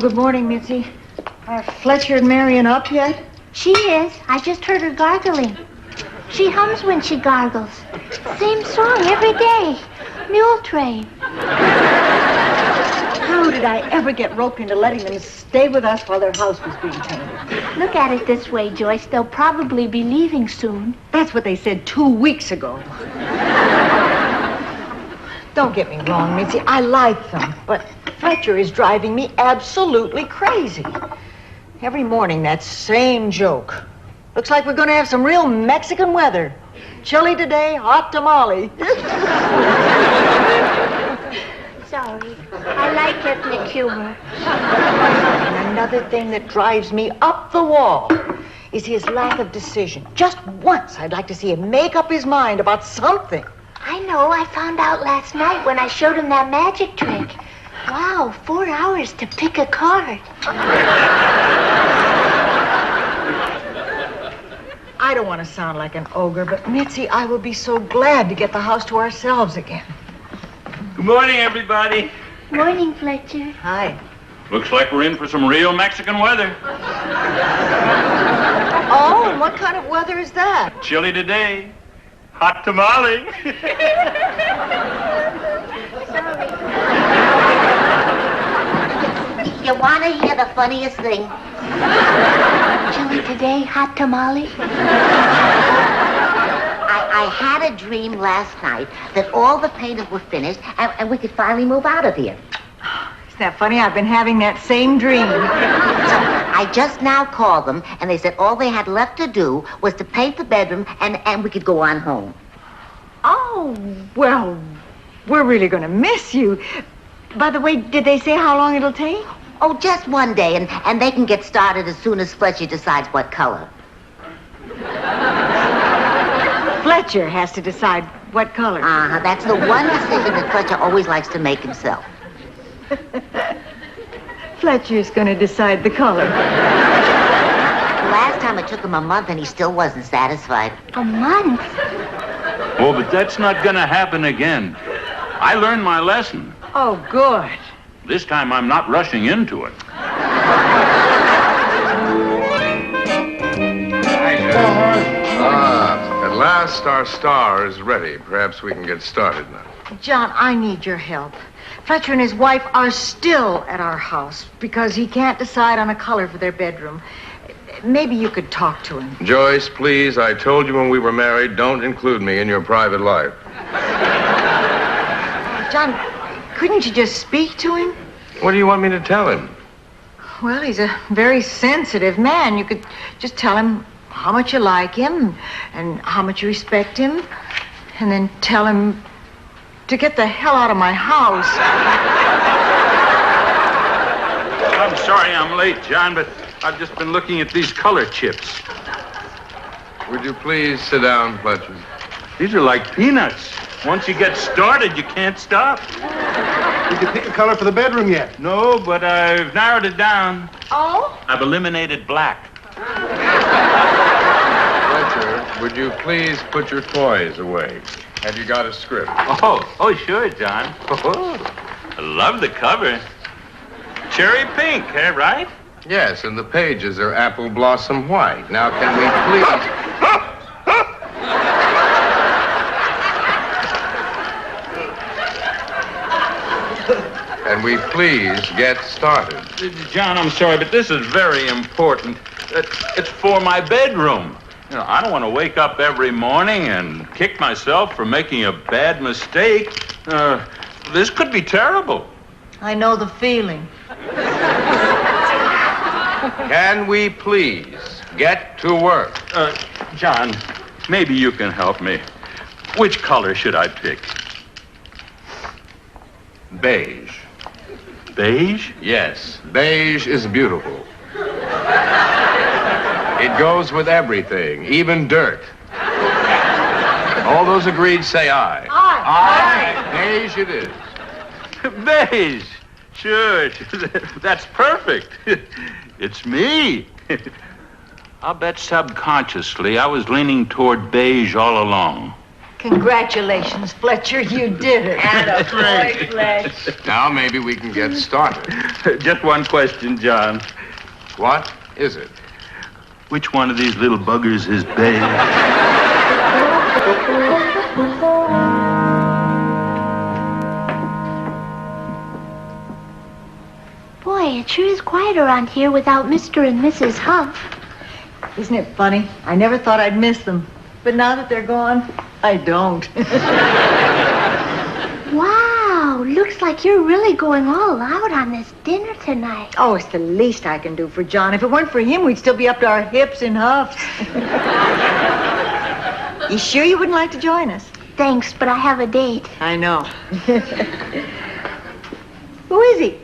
Good morning, Mitzi. Are Fletcher and Marion up yet? She is. I just heard her gargling. She hums when she gargles. Same song every day. Mule Train. How did I ever get roped into letting them stay with us while their house was being painted? Look at it this way, Joyce. They'll probably be leaving soon. That's what they said 2 weeks ago. Don't get me wrong, Mitzi. I like them, but Fletcher is driving me absolutely crazy. Every morning, that same joke. Looks like we're going to have some real Mexican weather. Chilly today, hot tamale. Sorry. I like ethnic humor. And another thing that drives me up the wall is his lack of decision. Just once, I'd like to see him make up his mind about something. I know. I found out last night when I showed him that magic trick. Wow, 4 hours to pick a card. I don't want to sound like an ogre, but Mitzi, I will be so glad to get the house to ourselves again. Good morning, everybody. Morning, Fletcher. Hi. Looks like we're in for some real Mexican weather. Oh, what kind of weather is that? Chilly today. Hot tamale. You want to hear the funniest thing? Chilly today, hot tamale. I had a dream last night that all the painters were finished and we could finally move out of here. Isn't that funny? I've been having that same dream. So I just now called them, and they said all they had left to do was to paint the bedroom, and we could go on home. Oh, well, we're really going to miss you. By the way, did they say how long it'll take? Oh, just one day, and they can get started as soon as Fletcher decides what color. Fletcher has to decide what color. That's the one decision that Fletcher always likes to make himself. Fletcher's going to decide the color. Last time it took him a month, and he still wasn't satisfied. A month? Oh, but that's not going to happen again. I learned my lesson. Oh, good. This time I'm not rushing into it. At last our star is ready. Perhaps we can get started now. John, I need your help. Fletcher and his wife are still at our house because he can't decide on a color for their bedroom. Maybe you could talk to him. Joyce, please, I told you when we were married, don't include me in your private life. John, couldn't you just speak to him? What do you want me to tell him? Well, he's a very sensitive man. You could just tell him how much you like him and how much you respect him, and then tell him to get the hell out of my house. I'm sorry I'm late, John, but I've just been looking at these color chips. Would you please sit down, Fletcher? These are like peanuts. Once you get started, you can't stop. Did you pick a color for the bedroom yet? No, but I've narrowed it down. Oh? I've eliminated black. Fletcher, would you please put your toys away? Have you got a script? Oh, sure, John. Oh, I love the cover. Cherry pink, right? Yes, and the pages are apple blossom white. Now, can we please... Can we please get started? John, I'm sorry, but this is very important. It's for my bedroom. You know, I don't want to wake up every morning and kick myself for making a bad mistake. This could be terrible. I know the feeling. Can we please get to work? John, maybe you can help me. Which color should I pick? Beige. Beige? Yes, beige is beautiful. It goes with everything, even dirt. All those agreed say aye. Aye. Beige it is. Beige. Sure. That's perfect. It's me. I'll bet subconsciously I was leaning toward beige all along. Congratulations, Fletcher. You did it. Great. Now maybe we can get started. Just one question, John. What is it? Which one of these little buggers is beige? Boy, it sure is quiet around here without Mr. and Mrs. Huff. Isn't it funny? I never thought I'd miss them. But now that they're gone, I don't. Wow, looks like you're really going all out on this dinner tonight. Oh, it's the least I can do for John. If it weren't for him, we'd still be up to our hips in huffs. You sure you wouldn't like to join us? Thanks, but I have a date. I know. Who is he?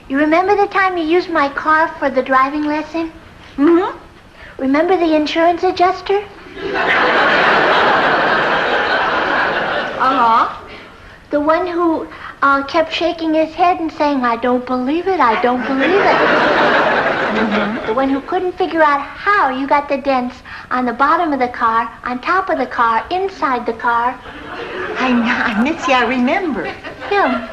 You remember the time you used my car for the driving lesson? Mm-hmm. Remember the insurance adjuster? Uh-huh. The one who kept shaking his head and saying, I don't believe it, I don't believe it. Mm-hmm. The one who couldn't figure out how you got the dents on the bottom of the car, on top of the car, inside the car. Mitzi, I remember. Him.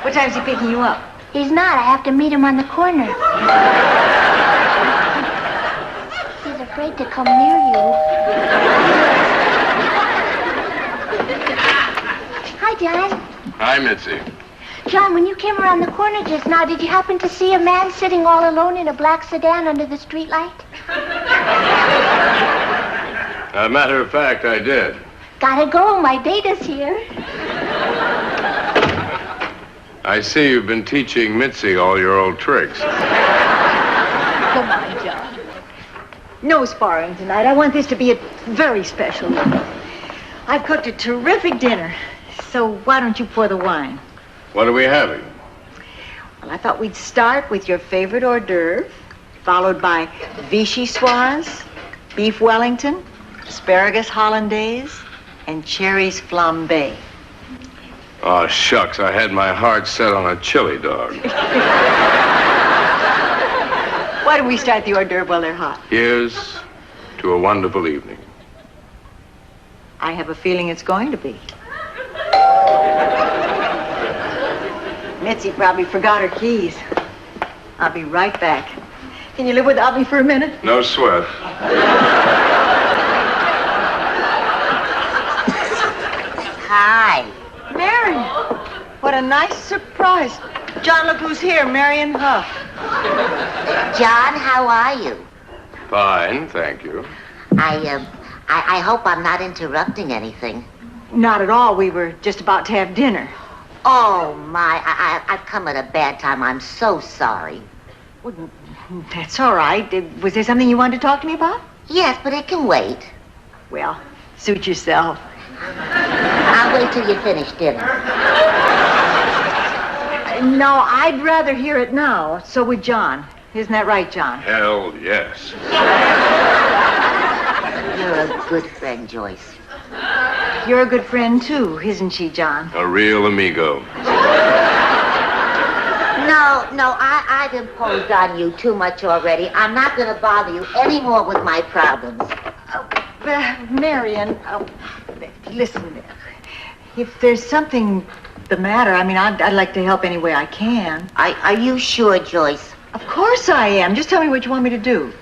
What time's he picking you up? He's not. I have to meet him on the corner. He's afraid to come near you. Hi, John. Hi, Mitzi. John, when you came around the corner just now, did you happen to see a man sitting all alone in a black sedan under the streetlight? As a matter of fact, I did. Gotta go. My date is here. I see you've been teaching Mitzi all your old tricks. Come on, John. No sparring tonight. I want this to be a very special one. I've cooked a terrific dinner, so why don't you pour the wine? What are we having? Well, I thought we'd start with your favorite hors d'oeuvre, followed by vichyssoise, beef Wellington, asparagus hollandaise, and cherries flambé. Oh, shucks, I had my heart set on a chili dog. Why don't we start the hors d'oeuvre while they're hot? Here's to a wonderful evening. I have a feeling it's going to be. Mitzi probably forgot her keys. I'll be right back. Can you live without me for a minute? No sweat. Hi. Marion! What a nice surprise. John, look who's here, Marion Huff. John, how are you? Fine, thank you. I hope I'm not interrupting anything. Not at all. We were just about to have dinner. Oh, my. I've come at a bad time. I'm so sorry. Well, that's all right. Was there something you wanted to talk to me about? Yes, but it can wait. Well, suit yourself. I'll wait till you finish dinner. No, I'd rather hear it now. So would John. Isn't that right, John? Hell yes. You're a good friend, Joyce. You're a good friend, too, isn't she, John? A real amigo. No, I've imposed on you too much already. I'm not going to bother you anymore with my problems. Marion, listen. If there's something the matter, I'd like to help any way I can. Are you sure, Joyce? Of course I am. Just tell me what you want me to do.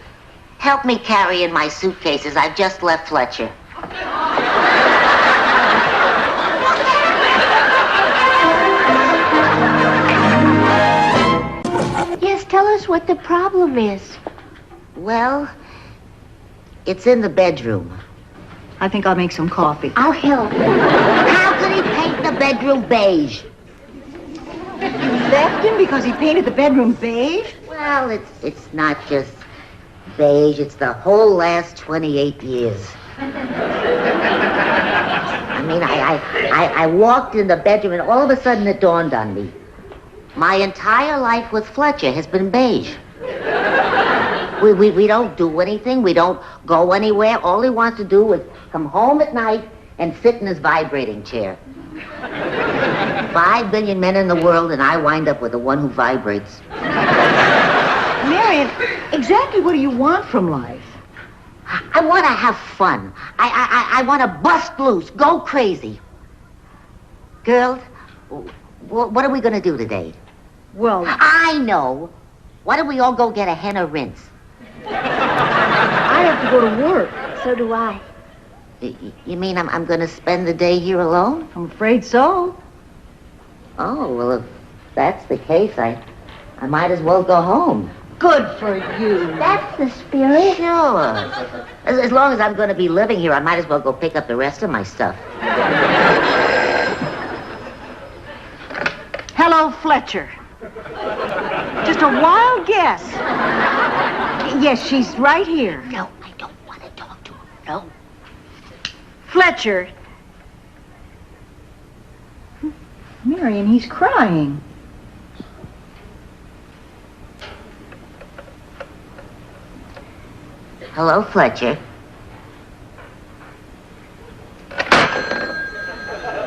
Help me carry in my suitcases. I've just left Fletcher. Yes, tell us what the problem is. Well, it's in the bedroom. I think I'll make some coffee. I'll help. How could he paint the the bedroom beige. You left him because he painted the bedroom beige? Well, it's not just beige. It's the whole last 28 years. I mean, I walked in the bedroom and all of a sudden it dawned on me. My entire life with Fletcher has been beige. We don't do anything. We don't go anywhere. All he wants to do is come home at night and sit in his vibrating chair. 5 billion men in the world, and I wind up with the one who vibrates. Marion, exactly what do you want from life? I want to have fun. I want to bust loose, go crazy. Girls, what are we going to do today? Well, I know. Why don't we all go get a henna rinse? I have to go to work. So do I. You mean I'm going to spend the day here alone? I'm afraid so. Oh, well, if that's the case, I might as well go home. Good for you. That's the spirit. Sure. As long as I'm going to be living here, I might as well go pick up the rest of my stuff. Hello, Fletcher. Just a wild guess. Yes, she's right here. No, I don't want to talk to her. No. Fletcher. Marion, he's crying. Hello, Fletcher.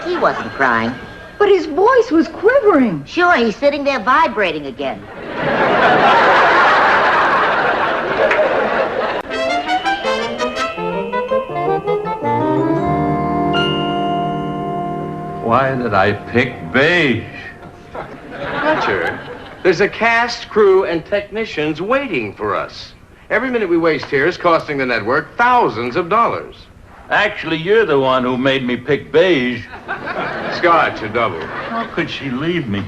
He wasn't crying. But his voice was quivering. Sure, he's sitting there vibrating again. Why did I pick beige? Fletcher, there's a cast, crew, and technicians waiting for us. Every minute we waste here is costing the network thousands of dollars. Actually, you're the one who made me pick beige. Scotch, a double. How could she leave me?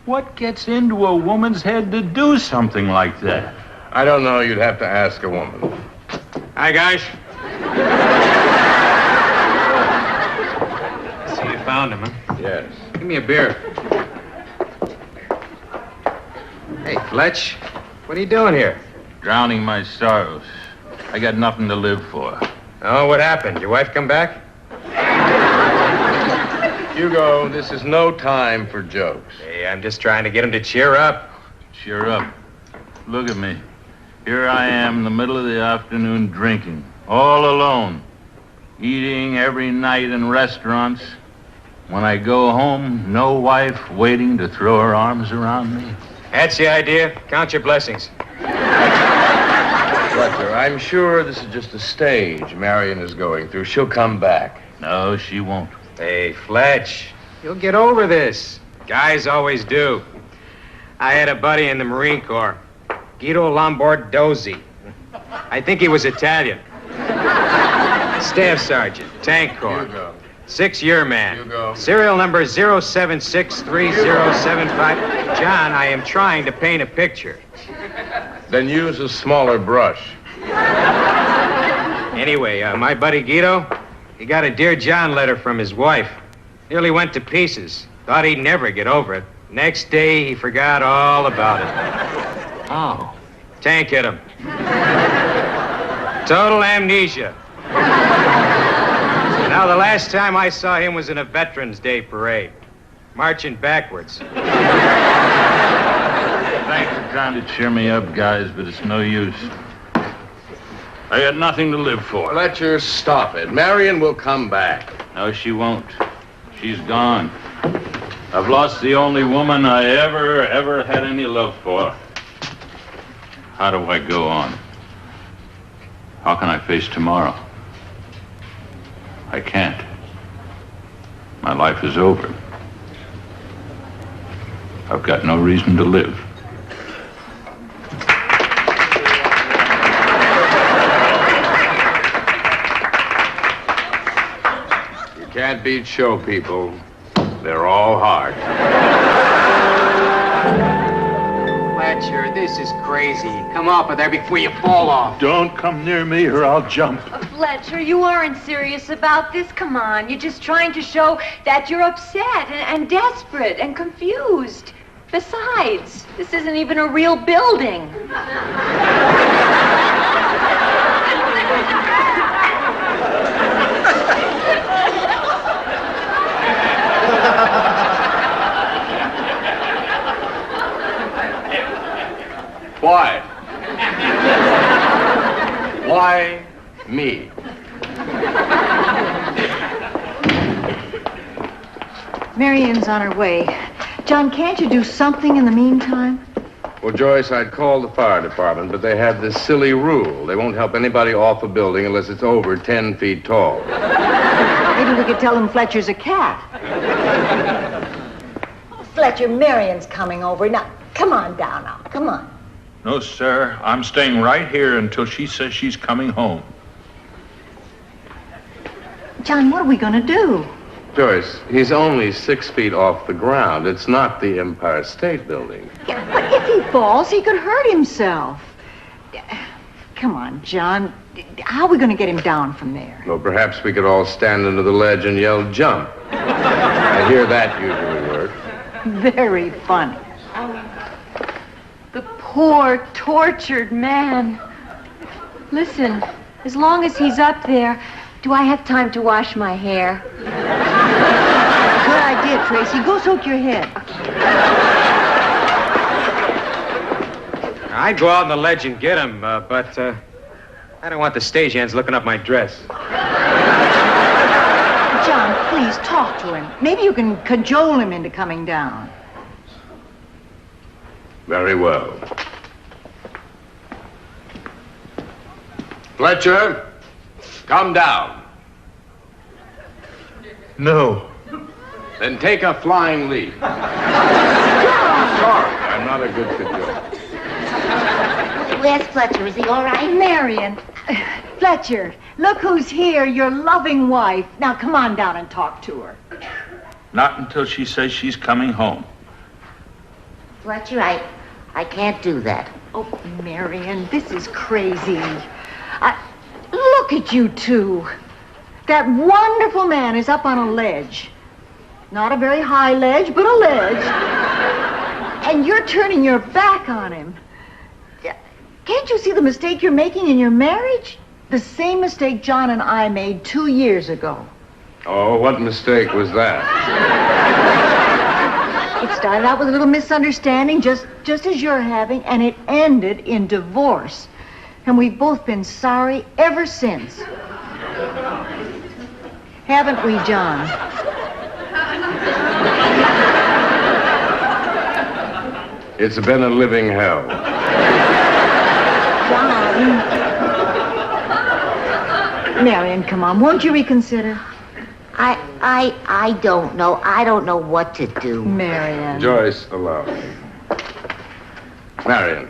What gets into a woman's head to do something like that? I don't know. You'd have to ask a woman. Hi, guys. See, you found him, huh? Yes. Give me a beer. Hey, Fletch, what are you doing here? Drowning my sorrows. I got nothing to live for. Oh, what happened? Your wife come back? Hugo, this is no time for jokes. Hey, I'm just trying to get him to cheer up. Cheer up. Look at me. Here I am in the middle of the afternoon drinking, all alone, eating every night in restaurants. When I go home, no wife waiting to throw her arms around me. That's the idea. Count your blessings. Fletcher, I'm sure this is just a stage Marion is going through. She'll come back. No, she won't. Hey, Fletch, you'll get over this. Guys always do. I had a buddy in the Marine Corps, Guido Lombardozzi. I think he was Italian. Staff Sergeant, Tank Corps. Hugo. 6-year man. Hugo. Serial number 0763075. John, I am trying to paint a picture. Then use a smaller brush. Anyway, my buddy Guido, he got a Dear John letter from his wife. Nearly went to pieces. Thought he'd never get over it. Next day, he forgot all about it. How? Tank hit him. Total amnesia. Now, the last time I saw him was in a Veterans Day parade, marching backwards. Thanks for trying to cheer me up, guys, but it's no use. I got nothing to live for. Fletcher, stop it. Marion will come back. No, she won't. She's gone. I've lost the only woman I ever had any love for. How do I go on? How can I face tomorrow? I can't. My life is over. I've got no reason to live. You can't beat show people. They're all hard. Fletcher, this This is crazy. Come off of there before you fall off. Don't come near me or I'll jump. Fletcher, you aren't serious about this. Come on. You're just trying to show that you're upset and desperate and confused. Besides, this isn't even a real building. Why? Why me? Marian's on her way. John, can't you do something in the meantime? Well, Joyce, I'd call the fire department, but they have this silly rule. They won't help anybody off a building unless it's over 10 feet tall. Maybe we could tell them Fletcher's a cat. Fletcher, Marian's coming over. Now, come on down now. Come on. No, sir. I'm staying right here until she says she's coming home. John, what are we going to do? Joyce, he's only 6 feet off the ground. It's not the Empire State Building. Yeah, but if he falls, he could hurt himself. Come on, John. How are we going to get him down from there? Well, perhaps we could all stand under the ledge and yell, jump. I hear that usually works. Very funny. The poor, tortured man. Listen, as long as he's up there, do I have time to wash my hair? Good idea, Tracy. Go soak your head. I'd go out on the ledge and get him, but I don't want the stagehands looking up my dress. John, please talk to him. Maybe you can cajole him into coming down. Very well. Fletcher, come down. No. Then take a flying leap. Sorry, I'm not a good cajole. Where's Fletcher? Is he all right? Marian. Fletcher, look who's here, your loving wife. Now, come on down and talk to her. Not until she says she's coming home. Fletcher, I can't do that. Oh, Marian, this is crazy. Look at you two. That wonderful man is up on a ledge. Not a very high ledge, but a ledge. And you're turning your back on him. Can't you see the mistake you're making in your marriage? The same mistake John and I made 2 years ago. Oh, what mistake was that? It started out with a little misunderstanding, just as you're having, and it ended in divorce. And we've both been sorry ever since. Haven't we, John? It's been a living hell. John. Marian, come on. Won't you reconsider? I don't know. I don't know what to do. Marian. Joyce, allow me. Marion,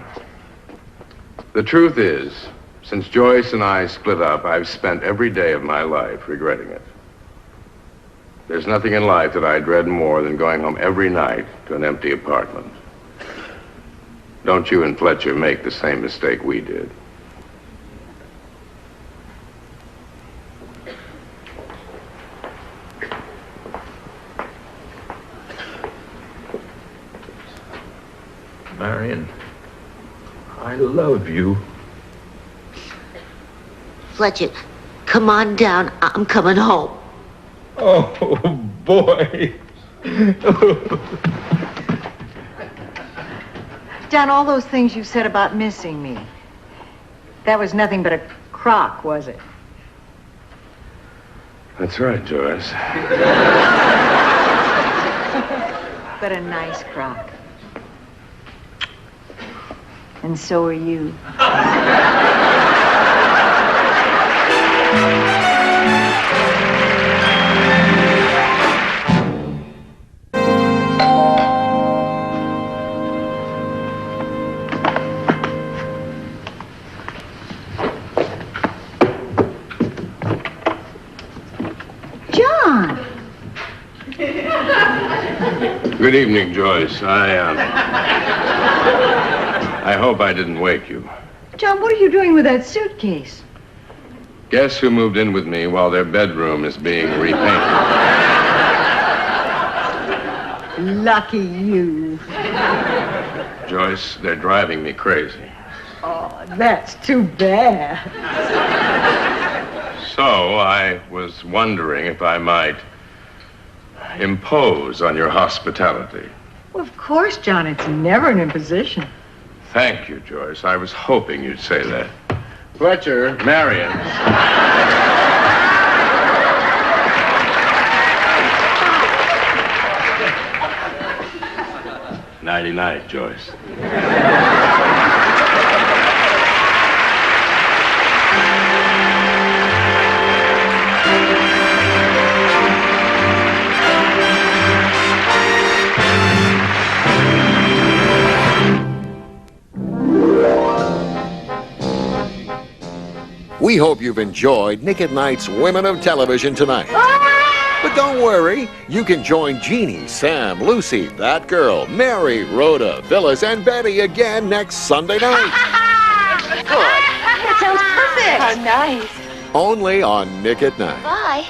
the truth is, since Joyce and I split up, I've spent every day of my life regretting it. There's nothing in life that I dread more than going home every night to an empty apartment. Don't you and Fletcher make the same mistake we did. Marian, I love you. Fletcher, come on down. I'm coming home. Oh, boy. John, all those things you said about missing me, that was nothing but a crock, was it? That's right, Joyce. But a nice crock. And so are you. John! Good evening, Joyce. I I hope I didn't wake you. John, what are you doing with that suitcase? Guess who moved in with me while their bedroom is being repainted? Lucky you. Joyce, they're driving me crazy. Oh, that's too bad. So I was wondering if I might impose on your hospitality. Well, of course, John. It's never an imposition. Thank you, Joyce. I was hoping you'd say that. Fletcher, Marion. Nighty-night, Joyce. We hope you've enjoyed Nick at Night's Women of Television tonight. But don't worry, you can join Jeannie, Sam, Lucy, that girl, Mary, Rhoda, Phyllis, and Betty again next Sunday night. That sounds perfect. How nice. Only on Nick at Night. Bye.